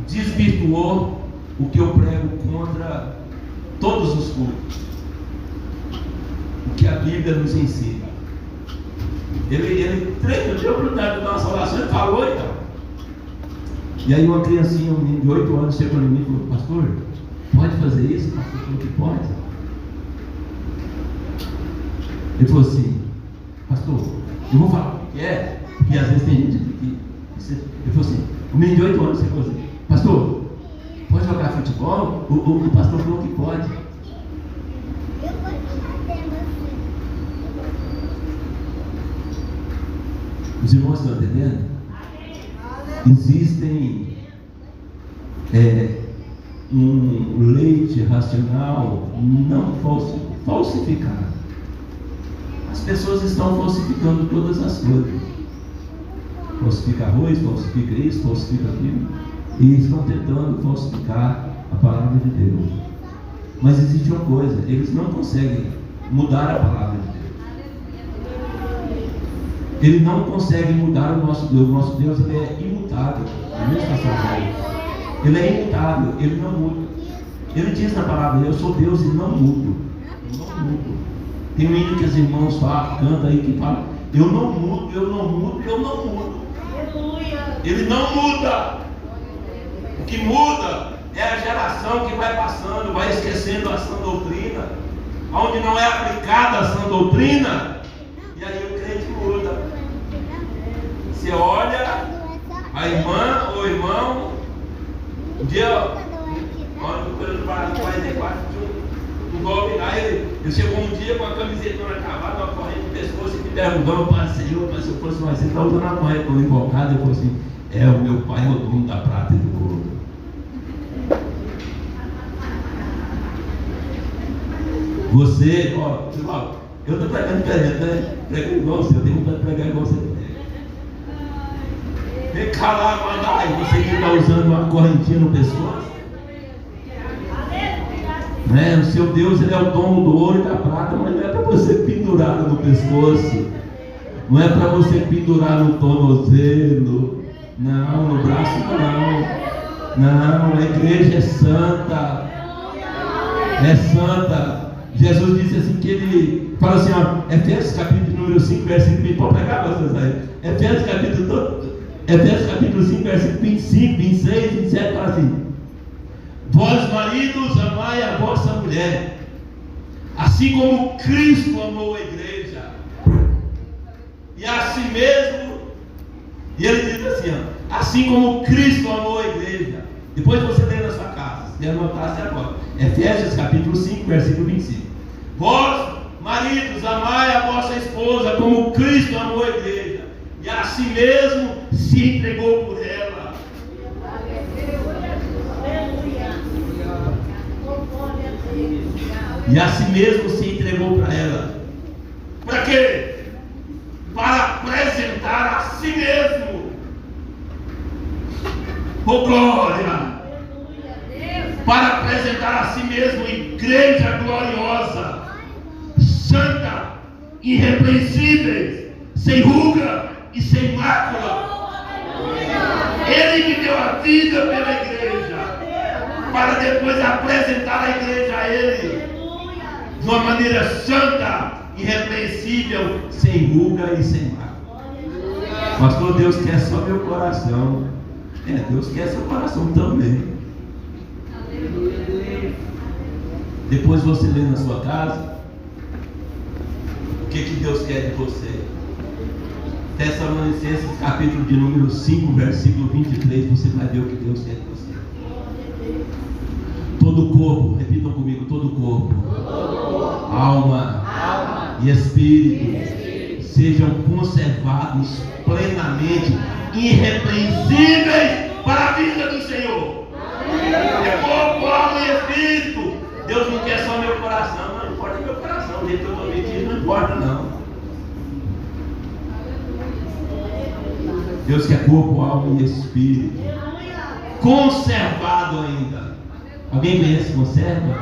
desvirtuou o que eu prego contra todos os cultos. O que a Bíblia nos ensina. Ele treinou, deu a oportunidade de dar uma salvação, ele falou então. E aí uma criancinha, um menino de 8 anos, chegou em mim e falou: pastor, pode fazer isso? O pastor falou que pode. Ele falou assim: pastor, eu vou falar o que é, porque às vezes tem gente que. Ele falou assim: o menino de 8 anos chegou assim: pastor, pode jogar futebol? O pastor falou que pode. Os irmãos estão entendendo? Existem um leite racional não falsificado. As pessoas estão falsificando todas as coisas. Falsifica arroz, falsifica isso, falsifica aquilo. E estão tentando falsificar a palavra de Deus. Mas existe uma coisa: eles não conseguem mudar a palavra de Deus. Ele não consegue mudar o nosso Deus. O nosso Deus, ele é imutável. Ele é imutável, ele não muda. Ele diz na palavra: eu sou Deus e não mudo. Eu não mudo. Tem um hino que os irmãos cantam aí que fala: eu não mudo, eu não mudo, eu não mudo. Ele não muda. O que muda é a geração que vai passando, vai esquecendo a sã doutrina. Onde não é aplicada a sã doutrina, e aí o crente muda. Você olha a irmã ou irmão, um dia, olha o coisa do 44, um golpe, aí eu chegou um dia com a camiseta acabada, uma corrente no pescoço e me perguntou: Senhor, mas se eu fosse mais, você está usando a corrente para invocado? Eu falei assim: o meu pai é o dono da prata e do ouro. Você, eu estou pregando diferente, né? Pregando igual você, eu tenho vontade de pregar igual você. Vem cá lá, mandai, você que está usando uma correntinha no pescoço. Né? O seu Deus, ele é o dono do ouro e da prata, mas não é para você pendurar no pescoço. Não é para você pendurar no tornozelo. Não, no braço não. Não, a igreja é santa. É santa. Jesus disse assim que ele fala assim, ó, Efésios capítulo número 5, versículo 20, pode pegar vocês aí. Efésios capítulo 5, versículo 25, 26, 27, fala assim: vós maridos, amai a vossa mulher, Assim como Cristo amou a igreja, e assim mesmo, e ele diz assim, ó, assim como Cristo amou a igreja. Depois você lê na sua casa, se anotasse agora, Efésios capítulo 5, versículo 25. Vós, maridos, amai a vossa esposa como Cristo amou a igreja, e assim mesmo se entregou por ela. E assim mesmo se entregou para ela. Para quê? Para apresentar a si mesmo. Oh glória! Para apresentar a si mesmo igreja gloriosa, santa, irrepreensível, sem ruga e sem mácula. Ele que deu a vida pela igreja, para depois apresentar a igreja a Ele de uma maneira santa, irrepreensível, sem ruga e sem mácula. Pastor, Deus quer só meu coração. Deus quer seu coração também. Depois você lê na sua casa o que Deus quer de você. Tessalonicenses capítulo de número 5, versículo 23, você vai ver o que Deus quer de você. Todo o corpo, repitam comigo, todo o corpo, alma e espírito sejam conservados plenamente irrepreensíveis para a vida do Senhor. É corpo, alma e espírito. Deus não quer só meu coração, não importa meu coração, o jeito que eu estou mentindo, não importa não. Deus quer corpo, alma e espírito conservado ainda. Alguém conhece conserva?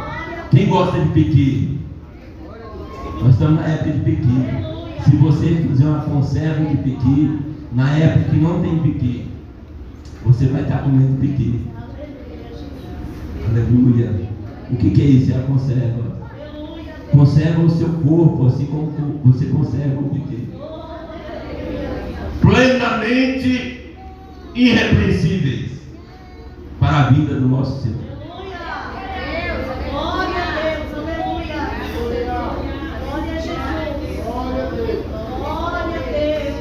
Quem gosta de piqui? Nós estamos na época de piqui. Se você fizer uma conserva de piqui, na época que não tem piqui, você vai estar comendo piqui. Aleluia. O que é isso? É a conserva. Conserva o seu corpo, assim como você conserva o piqui. Plenamente irrepreensíveis para a vida do nosso Senhor.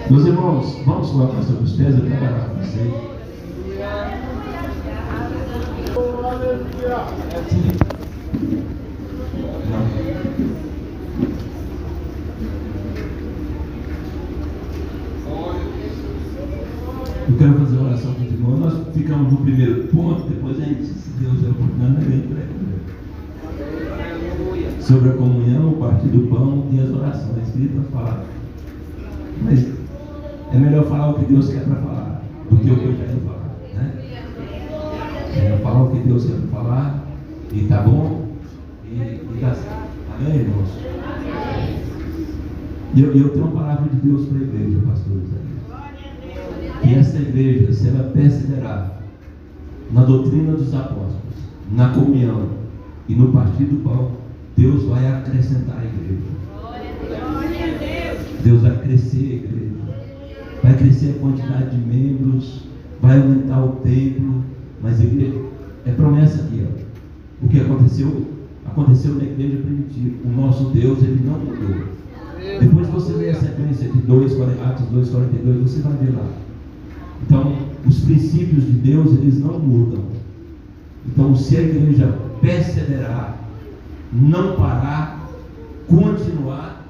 Meus irmãos, vamos colocar sobre os pés, eu quero orar com vocês. Eu quero fazer uma oração com os irmãos. Nós ficamos no primeiro ponto, depois a gente, se Deus é oportunidade, a gente prega. Sobre a comunhão, o partir do pão e as orações. Queria falar. Mas é melhor falar o que Deus quer para falar do que o que eu quero falar, né? É melhor falar o que Deus quer para falar e tá bom e tá certo. Amém, irmãos? E eu tenho uma palavra de Deus para a igreja, pastores. Que essa igreja, se ela perseverar na doutrina dos apóstolos, na comunhão e no partir do pão, Deus vai acrescentar a igreja. Deus vai crescer a igreja. Vai crescer a quantidade de membros, vai aumentar o templo, mas a igreja, é promessa aqui, ó. O que aconteceu na igreja primitiva. O nosso Deus, ele não mudou. Depois você lê a sequência de Atos 2:42, você vai ver lá. Então, os princípios de Deus, eles não mudam. Então, se a igreja perseverar, não parar, continuar,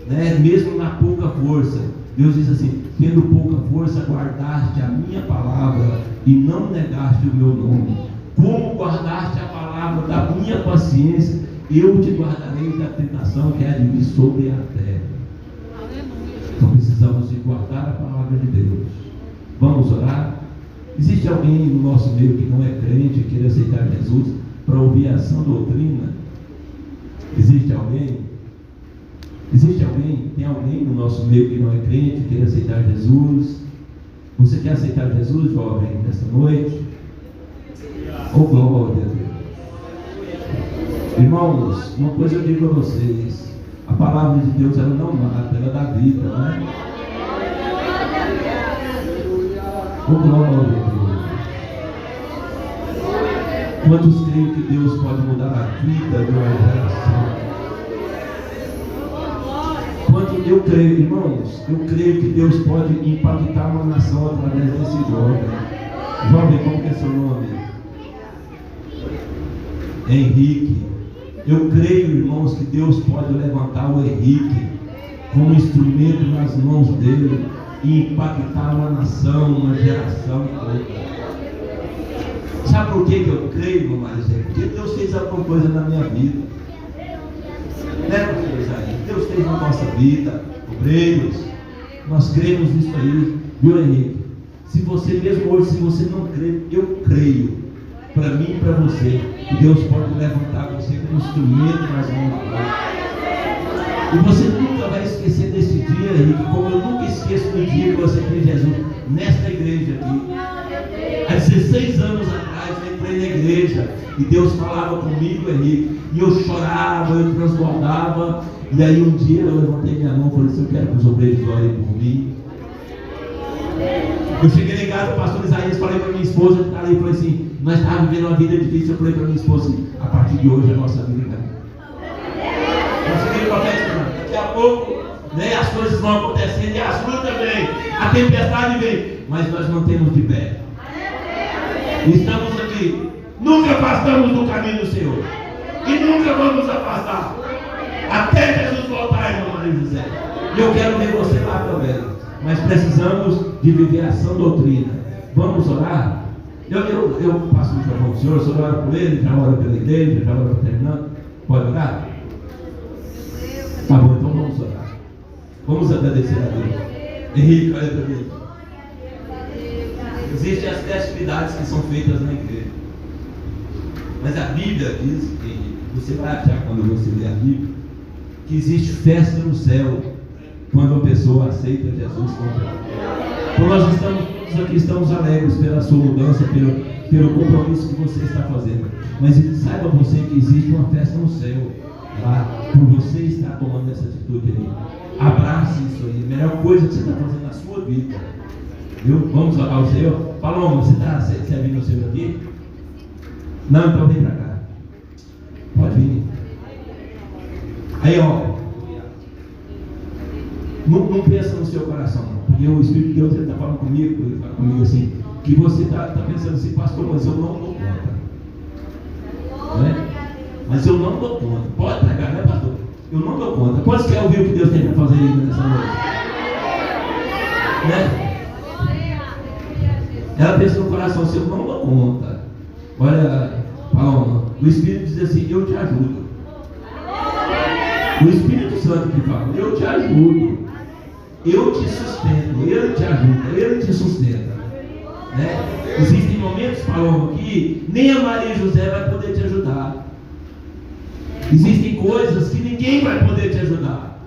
né, mesmo na pouca força, Deus diz assim: tendo pouca força, guardaste a minha palavra e não negaste o meu nome. Como guardaste a palavra da minha paciência, eu te guardarei da tentação que há de vir sobre a terra. Então precisamos de guardar a palavra de Deus. Vamos orar? Existe alguém no nosso meio que não é crente e queira aceitar Jesus para ouvir a sã doutrina? Existe alguém? Existe alguém? Tem alguém no nosso meio que não é crente e queira aceitar Jesus? Você quer aceitar Jesus, jovem, nesta noite? Oh, glória a Deus. Irmãos, uma coisa eu digo a vocês: a palavra de Deus, ela não mata, ela dá vida, né? Oh, glória a Deus. Quantos creem que Deus pode mudar a vida de uma geração? eu creio, irmãos, eu creio que Deus pode impactar uma nação através desse jovem. Jovem, como que é seu nome? Henrique. Eu creio, irmãos, que Deus pode levantar o Henrique como instrumento nas mãos dele e impactar uma nação, uma geração toda. Sabe por que eu creio, irmão Marizé? Porque Deus fez alguma coisa na minha vida. Né, pastor Isaías? Deus fez na nossa vida, obreiros. Nós cremos nisso aí, viu, Henrique? Se você mesmo hoje, se você não crê, eu creio, para mim e para você, que Deus pode levantar você como instrumento nas mãos de Deus. E você nunca vai esquecer desse dia, Henrique, como eu nunca esqueço do dia que você fez Jesus nesta igreja aqui. Há 16 anos atrás eu entrei na igreja e Deus falava comigo, Henrique, e eu chorava, eu transbordava. E aí um dia eu levantei minha mão e falei assim: eu quero que os obreiros orem por mim. Eu cheguei em casa, o pastor Isaías, falei para minha esposa que está ali, falei assim: nós estávamos vivendo uma vida difícil. Eu falei para minha esposa assim: a partir de hoje a nossa vida vai. Eu cheguei profético, daqui a pouco, né, as coisas vão acontecendo e as lutas vêm, a tempestade vem, mas nós mantemos de pé. Estamos aqui, nunca afastamos do caminho do Senhor e nunca vamos afastar até Jesus voltar, irmão Maria José. E eu quero ver você lá também, mas precisamos de viver a sã doutrina. Vamos orar? Eu passo o microfone para o senhor, o senhor ora por ele, já ora pela igreja, já ora terminando. Pode orar? Tá bom, então vamos orar. Vamos agradecer a Deus. Henrique, olha para mim. Existem as festividades que são feitas na igreja, mas a Bíblia diz, que você vai achar quando você lê a Bíblia, que existe festa no céu quando a pessoa aceita Jesus como Deus. Então nós estamos aqui, estamos alegres pela sua mudança, pelo compromisso que você está fazendo. Mas saiba você que existe uma festa no céu lá, por você estar tomando essa atitude aí. Abrace isso aí, a melhor coisa que você está fazendo na sua vida. Viu? Vamos orar ao Senhor. Paloma, você é vindo o Senhor aqui? Não, então vem para cá. Pode vir. Aí, ó. Não pensa no seu coração, não. Porque o Espírito de Deus está falando comigo, ele fala comigo assim, que você está pensando assim: pastor, mas eu não dou conta. Né? Mas eu não dou conta. Pode pregar, né, pastor? Eu não dou conta. Quantos querem ouvir o que Deus tem para fazer aí nessa noite? Né? Ela pensa no coração assim: eu não dou conta. Olha, Paloma, o Espírito diz assim: eu te ajudo. O Espírito Santo que fala: eu te ajudo, eu te sustento, ele te ajuda, ele te sustenta. Né? Existem momentos, Paloma, que nem a Maria José vai poder te ajudar. Existem coisas que ninguém vai poder te ajudar,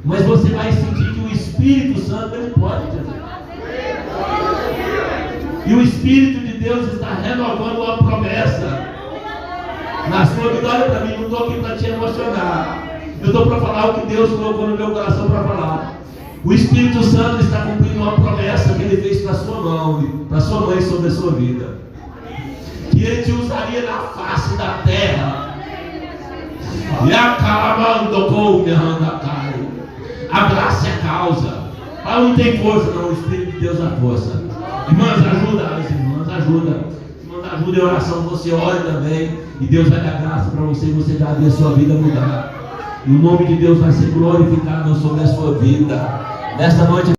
mas você vai sentir que o Espírito Santo ele pode te ajudar. E o Espírito de Deus está renovando uma promessa na sua vida. Olha para mim, não estou aqui para te emocionar. Eu estou para falar o que Deus colocou no meu coração para falar. O Espírito Santo está cumprindo uma promessa que Ele fez para sua mão, para sua mãe, sobre a sua vida. Que Ele te usaria na face da terra. E a calamando com abrace a causa. Ah, não tem força, não. O Espírito de Deus dá força. Irmãs, ajuda as irmãs, ajuda. Irmãs, ajuda em oração. Você ore também. E Deus vai dar graça para você. E você vai ver a sua vida mudar. E o nome de Deus vai ser glorificado sobre a sua vida. Nesta noite.